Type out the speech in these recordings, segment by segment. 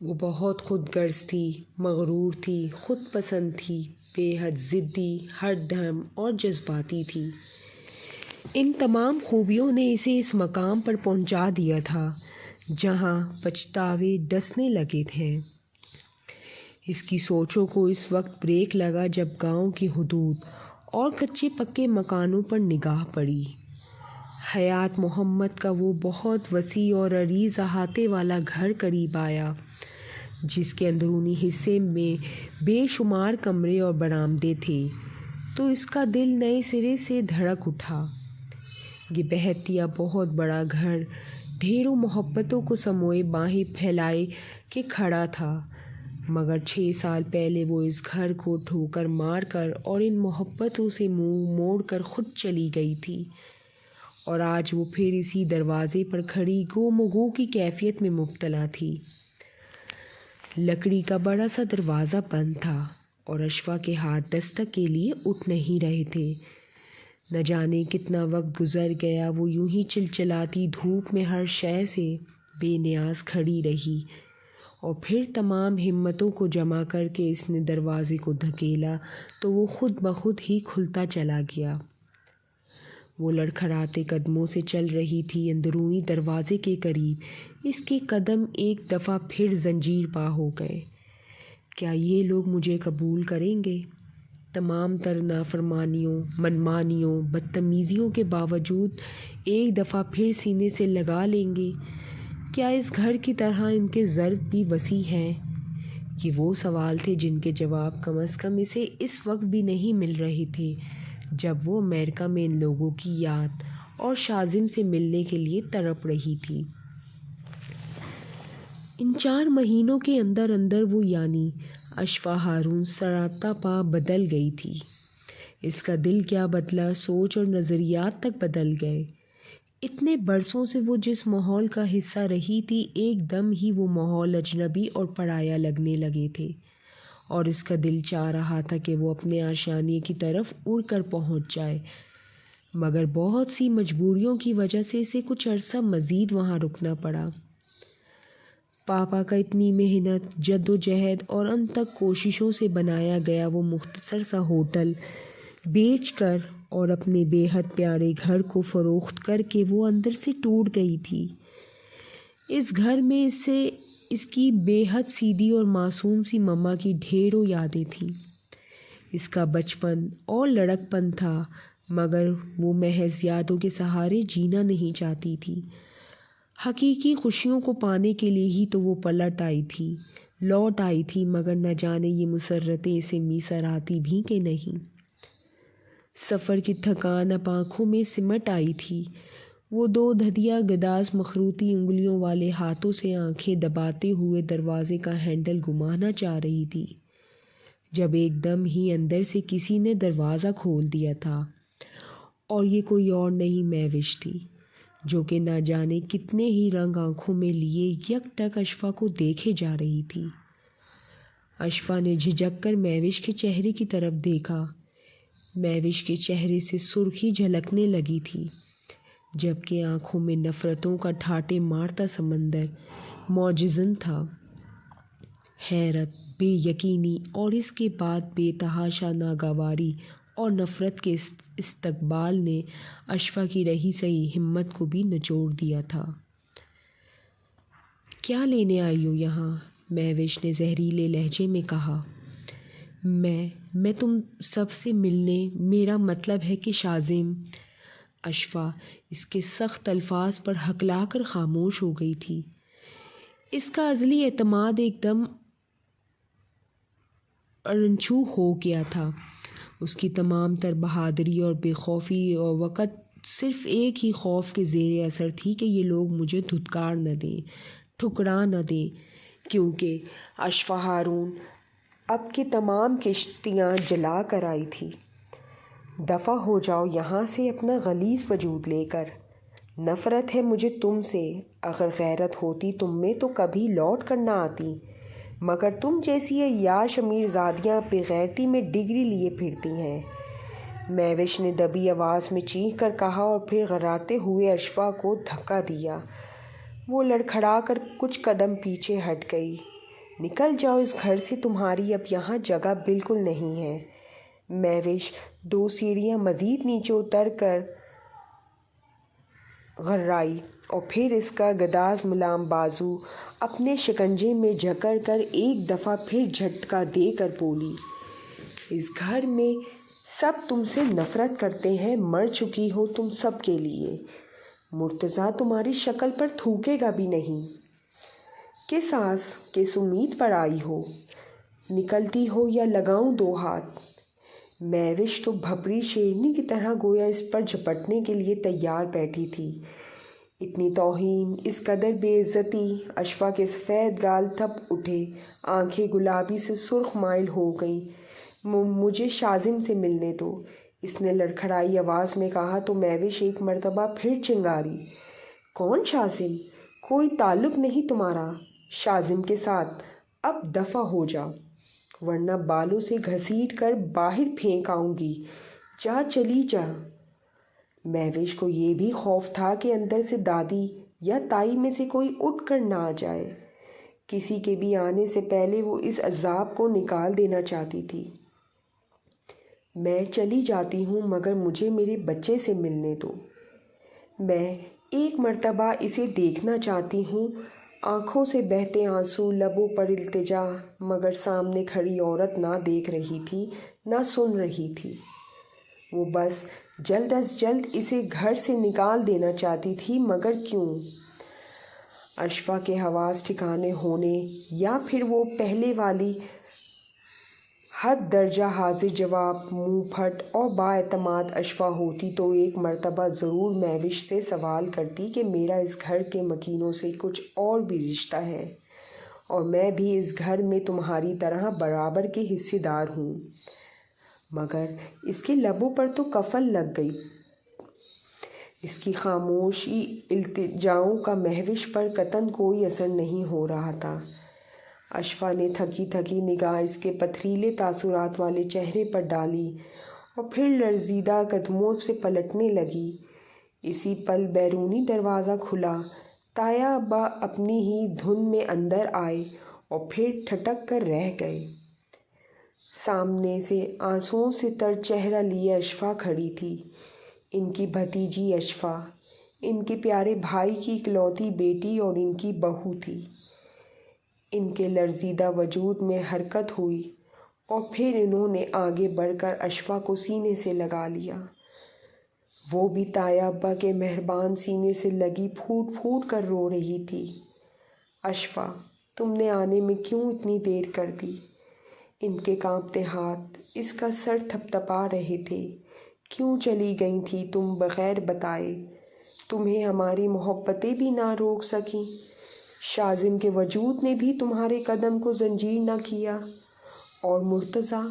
وہ بہت خود غرض تھی، مغرور تھی، خود پسند تھی، بے حد ضدی، ہر دم اور جذباتی تھی۔ ان تمام خوبیوں نے اسے اس مقام پر پہنچا دیا تھا جہاں پچھتاوے ڈسنے لگے تھے۔ اس کی سوچوں کو اس وقت بریک لگا جب گاؤں کی حدود اور کچے پکے مکانوں پر نگاہ پڑی۔ حیات محمد کا وہ بہت وسیع اور عریض احاطے والا گھر قریب آیا، جس کے اندرونی حصے میں بے شمار کمرے اور برآمدے تھے، تو اس کا دل نئے سرے سے دھڑک اٹھا۔ یہ بہتیا بہت بڑا گھر ڈھیروں محبتوں کو سموئے باہیں پھیلائے کے کھڑا تھا، مگر 6 سال پہلے وہ اس گھر کو ٹھوکر مار کر اور ان محبتوں سے منہ موڑ کر خود چلی گئی تھی، اور آج وہ پھر اسی دروازے پر کھڑی گو مگو کی کیفیت میں مبتلا تھی۔ لکڑی کا بڑا سا دروازہ بند تھا اور اشفا کے ہاتھ دستک کے لیے اٹھ نہیں رہے تھے۔ نہ جانے کتنا وقت گزر گیا، وہ یوں ہی چلچلاتی دھوپ میں ہر شے سے بے نیاز کھڑی رہی، اور پھر تمام ہمتوں کو جمع کر کے اس نے دروازے کو دھکیلا تو وہ خود بخود ہی کھلتا چلا گیا۔ وہ لڑکھڑاتے قدموں سے چل رہی تھی اندرونی دروازے کے قریب۔ اس کے قدم ایک دفعہ پھر زنجیر پا ہو گئے۔ کیا یہ لوگ مجھے قبول کریں گے؟ تمام تر نافرمانیوں، منمانیوں، بدتمیزیوں کے باوجود ایک دفعہ پھر سینے سے لگا لیں گے؟ کیا اس گھر کی طرح ان کے ضرب بھی وسیع ہیں؟ یہ وہ سوال تھے جن کے جواب کم از کم اسے اس وقت بھی نہیں مل رہے تھے جب وہ امریکہ میں ان لوگوں کی یاد اور شازم سے ملنے کے لیے تڑپ رہی تھی۔ ان 4 مہینوں کے اندر اندر وہ یعنی اشفا ہارون سراپا بدل گئی تھی۔ اس کا دل کیا بدلا، سوچ اور نظریات تک بدل گئے۔ اتنے برسوں سے وہ جس ماحول کا حصہ رہی تھی، ایک دم ہی وہ ماحول اجنبی اور پرایا لگنے لگے تھے، اور اس کا دل چاہ رہا تھا کہ وہ اپنے آشیانے کی طرف اڑ کر پہنچ جائے، مگر بہت سی مجبوریوں کی وجہ سے اسے کچھ عرصہ مزید وہاں رکنا پڑا۔ پاپا کا اتنی محنت، جد و جہد اور ان تک کوششوں سے بنایا گیا وہ مختصر سا ہوٹل بیچ کر اور اپنے بے حد پیارے گھر کو فروخت کر کے وہ اندر سے ٹوٹ گئی تھی۔ اس گھر میں اس کی بے حد سیدھی اور معصوم سی مما کی ڈھیروں یادیں تھیں۔ اس کا بچپن اور لڑک پن تھا، مگر وہ محض یادوں کے سہارے جینا نہیں چاہتی تھی۔ حقیقی خوشیوں کو پانے کے لیے ہی تو وہ لوٹ آئی تھی، مگر نہ جانے یہ مسرتیں اسے میسر آتی بھی کہ نہیں۔ سفر کی تھکان اب آنکھوں میں سمٹ آئی تھی۔ وہ 2 دھدیا گداز مخروطی انگلیوں والے ہاتھوں سے آنکھیں دباتے ہوئے دروازے کا ہینڈل گھمانا چاہ رہی تھی، جب ایک دم ہی اندر سے کسی نے دروازہ کھول دیا تھا، اور یہ کوئی اور نہیں مہوش تھی، جو کہ نہ جانے کتنے ہی رنگ آنکھوں میں لیے یک ٹک اشفا کو دیکھے جا رہی تھی۔ اشفا نے جھجک کر مہوش کے چہرے کی طرف دیکھا۔ مہوش کے چہرے سے سرخی جھلکنے لگی تھی، جبکہ آنکھوں میں نفرتوں کا ٹھاٹے مارتا سمندر موجزن تھا۔ حیرت، بے یقینی اور اس کے بعد بے تحاشا ناگواری اور نفرت کے استقبال نے اشفا کی رہی سہی ہمت کو بھی نچوڑ دیا تھا۔ کیا لینے آئی ہو یہاں؟ مہوش نے زہریلے لہجے میں کہا۔ میں تم سب سے ملنے، میرا مطلب ہے کہ شازم۔ اشفا اس کے سخت الفاظ پر ہکلا کر خاموش ہو گئی تھی۔ اس کا ازلی اعتماد ایک دم ارنچھو ہو گیا تھا۔ اس کی تمام تر بہادری اور بے خوفی اور وقت صرف ایک ہی خوف کے زیر اثر تھی کہ یہ لوگ مجھے دھتکار نہ دیں، ٹھکرا نہ دیں، کیونکہ اشفا ہارون اب کی تمام کشتیاں جلا کر آئی تھی۔ دفع ہو جاؤ یہاں سے اپنا غلیظ وجود لے کر۔ نفرت ہے مجھے تم سے، اگر غیرت ہوتی تم میں تو کبھی لوٹ کر نہ آتی، مگر تم جیسی عیاش امیر زادیاں بے غیرتی میں ڈگری لیے پھرتی ہیں۔ مہوش نے دبی آواز میں چیخ کر کہا اور پھر غراتے ہوئے اشفا کو دھکا دیا۔ وہ لڑکھڑا کر کچھ قدم پیچھے ہٹ گئی۔ نکل جاؤ اس گھر سے، تمہاری اب یہاں جگہ بالکل نہیں ہے۔ مہوش 2 سیڑھیاں مزید نیچے اتر کر غررائی اور پھر اس کا گداز ملام بازو اپنے شکنجے میں جکڑ کر ایک دفعہ پھر جھٹکا دے کر بولی، اس گھر میں سب تم سے نفرت کرتے ہیں، مر چکی ہو تم سب کے لیے۔ مرتضیٰ تمہاری شکل پر تھوکے گا بھی نہیں۔ کس آس کس امید پر آئی ہو؟ نکلتی ہو یا لگاؤں 2 ہاتھ؟ مہوش تو بھپری شیرنی کی طرح گویا اس پر جھپٹنے کے لیے تیار بیٹھی تھی۔ اتنی توہین، اس قدر بے عزتی، اشفا کے سفید گال تھپ اٹھے، آنکھیں گلابی سے سرخ مائل ہو گئیں۔ مجھے شازم سے ملنے دو، اس نے لڑکھڑائی آواز میں کہا تو مہوش ایک مرتبہ پھر چنگاری، کون شازم؟ کوئی تعلق نہیں تمہارا شازم کے ساتھ، اب دفع ہو جا ورنہ بالوں سے گھسیٹ کر باہر پھینک آؤں گی، جا چلی جا۔ مہوش کو یہ بھی خوف تھا کہ اندر سے دادی یا تائی میں سے کوئی اٹھ کر نہ آ جائے۔ کسی کے بھی آنے سے پہلے وہ اس عذاب کو نکال دینا چاہتی تھی۔ میں چلی جاتی ہوں مگر مجھے میرے بچے سے ملنے دو، میں ایک مرتبہ اسے دیکھنا چاہتی ہوں۔ آنکھوں سے بہتے آنسو، لبوں پر التجا، مگر سامنے کھڑی عورت نہ دیکھ رہی تھی نہ سن رہی تھی۔ وہ بس جلد از جلد اسے گھر سے نکال دینا چاہتی تھی، مگر کیوں؟ اشفا کے حواس ٹھکانے ہونے یا پھر وہ پہلے والی حد درجہ حاضر جواب منہ پھٹ اور با اعتماد اشفا ہوتی تو ایک مرتبہ ضرور مہوش سے سوال کرتی کہ میرا اس گھر کے مکینوں سے کچھ اور بھی رشتہ ہے اور میں بھی اس گھر میں تمہاری طرح برابر کے حصے دار ہوں، مگر اس کے لبوں پر تو قفل لگ گئی۔ اس کی خاموشی التجاؤں کا مہوش پر قطعاً کوئی اثر نہیں ہو رہا تھا۔ اشفا نے تھکی تھکی نگاہ اس کے پتھریلے تاثرات والے چہرے پر ڈالی اور پھر لرزیدہ قدموں سے پلٹنے لگی۔ اسی پل بیرونی دروازہ کھلا، تایا ابا اپنی ہی دھن میں اندر آئے اور پھر ٹھٹک کر رہ گئے۔ سامنے سے آنسوؤں سے تر چہرہ لیے اشفا کھڑی تھی، ان کی بھتیجی اشفا، ان کے پیارے بھائی کی اکلوتی بیٹی اور ان کی بہو تھی۔ ان کے لرزیدہ وجود میں حرکت ہوئی اور پھر انہوں نے آگے بڑھ کر اشفا کو سینے سے لگا لیا۔ وہ بھی تایا ابا کے مہربان سینے سے لگی پھوٹ پھوٹ کر رو رہی تھی۔ اشفا، تم نے آنے میں کیوں اتنی دیر کر دی؟ ان کے کانپتے ہاتھ اس کا سر تھپ تھپا رہے تھے۔ کیوں چلی گئی تھی تم بغیر بتائے؟ تمہیں ہماری محبتیں بھی نہ روک سکیں؟ شازم کے وجود نے بھی تمہارے قدم کو زنجیر نہ کیا؟ اور مرتضیٰ؟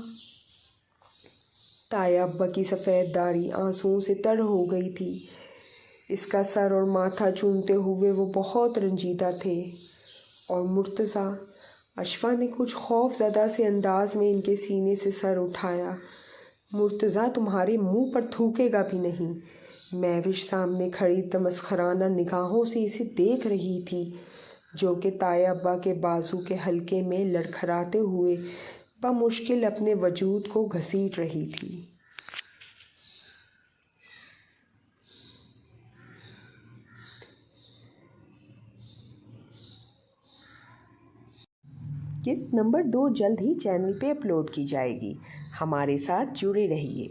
تایا ابا کی سفید داڑھی آنسوؤں سے تر ہو گئی تھی۔ اس کا سر اور ماتھا چومتے ہوئے وہ بہت رنجیدہ تھے۔ اور مرتضیٰ؟ اشفا نے کچھ خوف زدہ سے انداز میں ان کے سینے سے سر اٹھایا۔ مرتضیٰ تمہارے منہ پر تھوکے گا بھی نہیں۔ مہوش سامنے کھڑی تمسخرانہ نگاہوں سے اسے دیکھ رہی تھی، جو کہ تایا ابا کے بازو کے حلقے میں لڑکھڑاتے ہوئے بمشکل اپنے وجود کو گھسیٹ رہی تھی۔ قسط نمبر 2 جلد ہی چینل پہ اپلوڈ کی جائے گی، ہمارے ساتھ جڑے رہیے۔